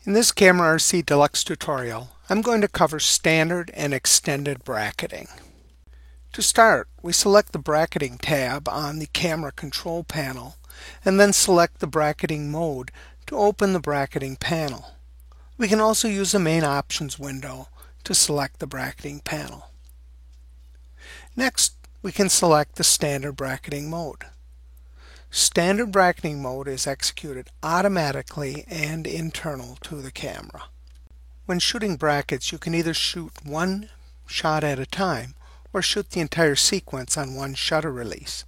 In this Camera RC Deluxe tutorial, I'm going to cover standard and extended bracketing. To start, we select the Bracketing tab on the Camera Control panel and then select the bracketing mode to open the bracketing panel. We can also use the main options window to select the bracketing panel. Next, we can select the standard bracketing mode. Standard bracketing mode is executed automatically and internal to the camera. When shooting brackets, you can either shoot one shot at a time or shoot the entire sequence on one shutter release.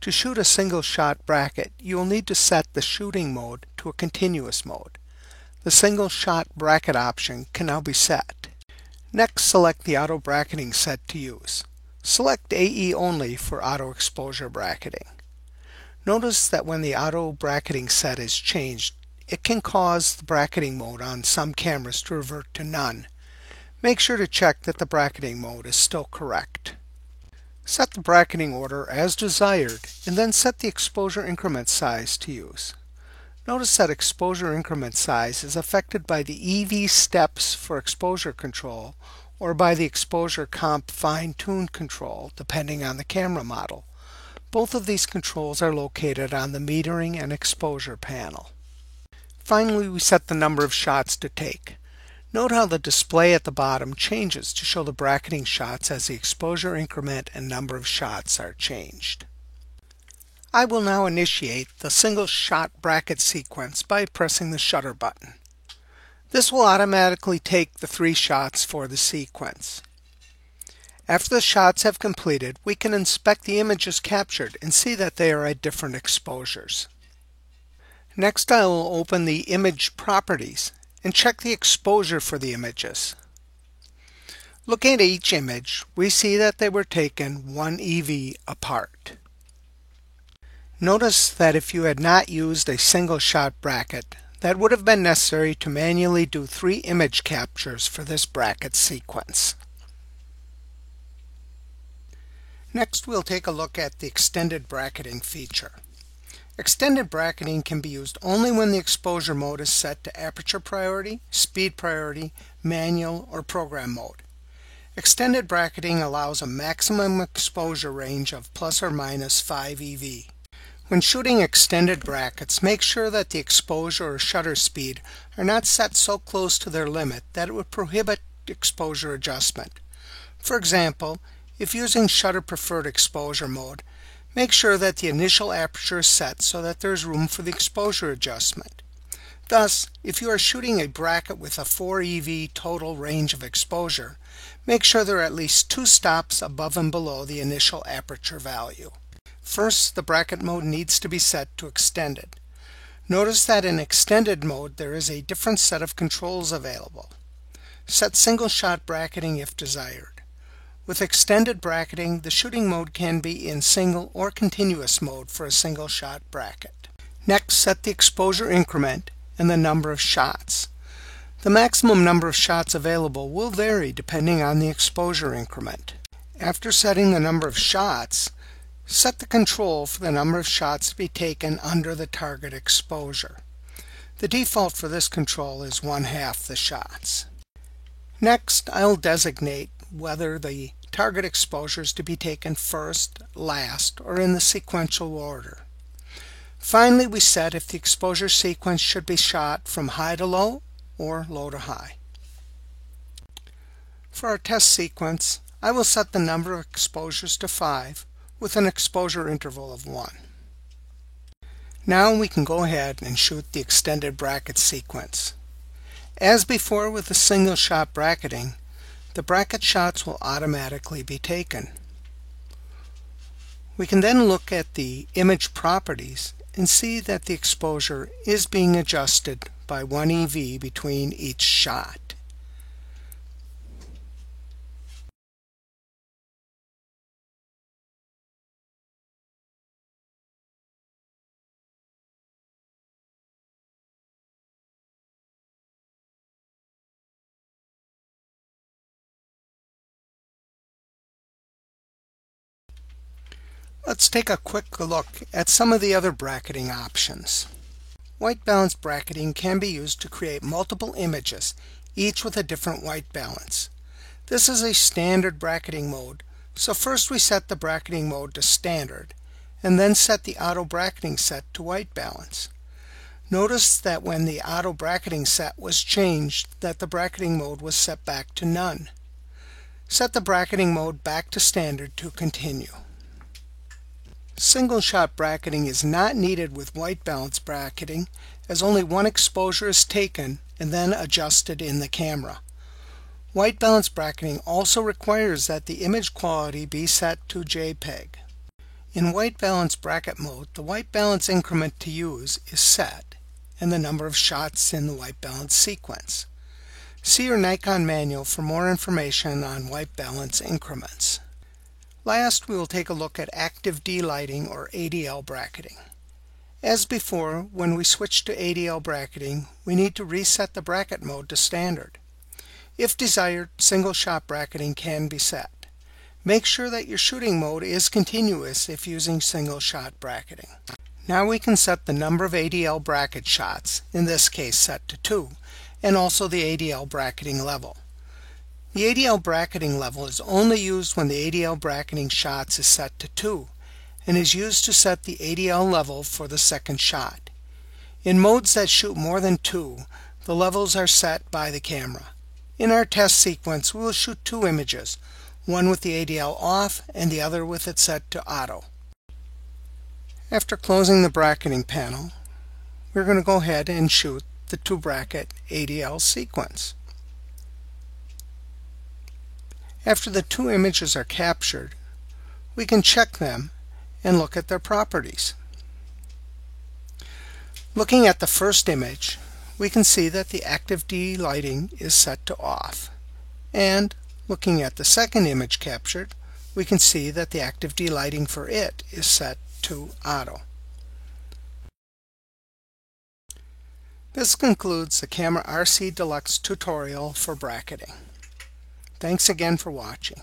To shoot a single shot bracket, you will need to set the shooting mode to a continuous mode. The single shot bracket option can now be set. Next, select the auto bracketing set to use. Select AE only for auto exposure bracketing. Notice that when the auto bracketing set is changed, it can cause the bracketing mode on some cameras to revert to none. Make sure to check that the bracketing mode is still correct. Set the bracketing order as desired and then set the exposure increment size to use. Notice that exposure increment size is affected by the EV steps for exposure control or by the exposure comp fine-tune control depending on the camera model. Both of these controls are located on the metering and exposure panel. Finally, we set the number of shots to take. Note how the display at the bottom changes to show the bracketing shots as the exposure increment and number of shots are changed. I will now initiate the single shot bracket sequence by pressing the shutter button. This will automatically take the 3 shots for the sequence. After the shots have completed, we can inspect the images captured and see that they are at different exposures. Next, I will open the image properties and check the exposure for the images. Looking at each image, we see that they were taken 1 EV apart. Notice that if you had not used a single shot bracket, that would have been necessary to manually do 3 image captures for this bracket sequence. Next, we'll take a look at the extended bracketing feature. Extended bracketing can be used only when the exposure mode is set to aperture priority, speed priority, manual, or program mode. Extended bracketing allows a maximum exposure range of plus or minus 5 EV. When shooting extended brackets, make sure that the exposure or shutter speed are not set so close to their limit that it would prohibit exposure adjustment. For example, if using shutter preferred exposure mode, make sure that the initial aperture is set so that there is room for the exposure adjustment. Thus, if you are shooting a bracket with a 4 EV total range of exposure, make sure there are at least 2 stops above and below the initial aperture value. First, the bracket mode needs to be set to extended. Notice that in extended mode there is a different set of controls available. Set single shot bracketing if desired. With extended bracketing, the shooting mode can be in single or continuous mode for a single shot bracket. Next, set the exposure increment and the number of shots. The maximum number of shots available will vary depending on the exposure increment. After setting the number of shots, set the control for the number of shots to be taken under the target exposure. The default for this control is 1/2 the shots. Next, I'll designate whether the target exposure is to be taken first, last, or in the sequential order. Finally, we set if the exposure sequence should be shot from high to low or low to high. For our test sequence, I will set the number of exposures to 5 with an exposure interval of 1. Now we can go ahead and shoot the extended bracket sequence. As before with the single shot bracketing, the bracket shots will automatically be taken. We can then look at the image properties and see that the exposure is being adjusted by 1 EV between each shot. Let's take a quick look at some of the other bracketing options. White balance bracketing can be used to create multiple images, each with a different white balance. This is a standard bracketing mode, so first we set the bracketing mode to standard, and then set the auto bracketing set to white balance. Notice that when the auto bracketing set was changed, that the bracketing mode was set back to none. Set the bracketing mode back to standard to continue. Single shot bracketing is not needed with white balance bracketing, as only one exposure is taken and then adjusted in the camera. White balance bracketing also requires that the image quality be set to JPEG. In white balance bracket mode, the white balance increment to use is set, and the number of shots in the white balance sequence. See your Nikon manual for more information on white balance increments. Last, we will take a look at active delighting or ADL bracketing. As before, when we switch to ADL bracketing, we need to reset the bracket mode to standard. If desired, single shot bracketing can be set. Make sure that your shooting mode is continuous if using single shot bracketing. Now we can set the number of ADL bracket shots, in this case set to 2, and also the ADL bracketing level. The ADL bracketing level is only used when the ADL bracketing shots is set to 2 and is used to set the ADL level for the second shot. In modes that shoot more than 2, the levels are set by the camera. In our test sequence, we will shoot 2 images, one with the ADL off and the other with it set to auto. After closing the bracketing panel, we're going to go ahead and shoot the 2-bracket ADL sequence. After the 2 images are captured, we can check them and look at their properties. Looking at the first image, we can see that the active delighting is set to off. And looking at the second image captured, we can see that the active delighting for it is set to auto. This concludes the Camera RC Deluxe tutorial for bracketing. Thanks again for watching.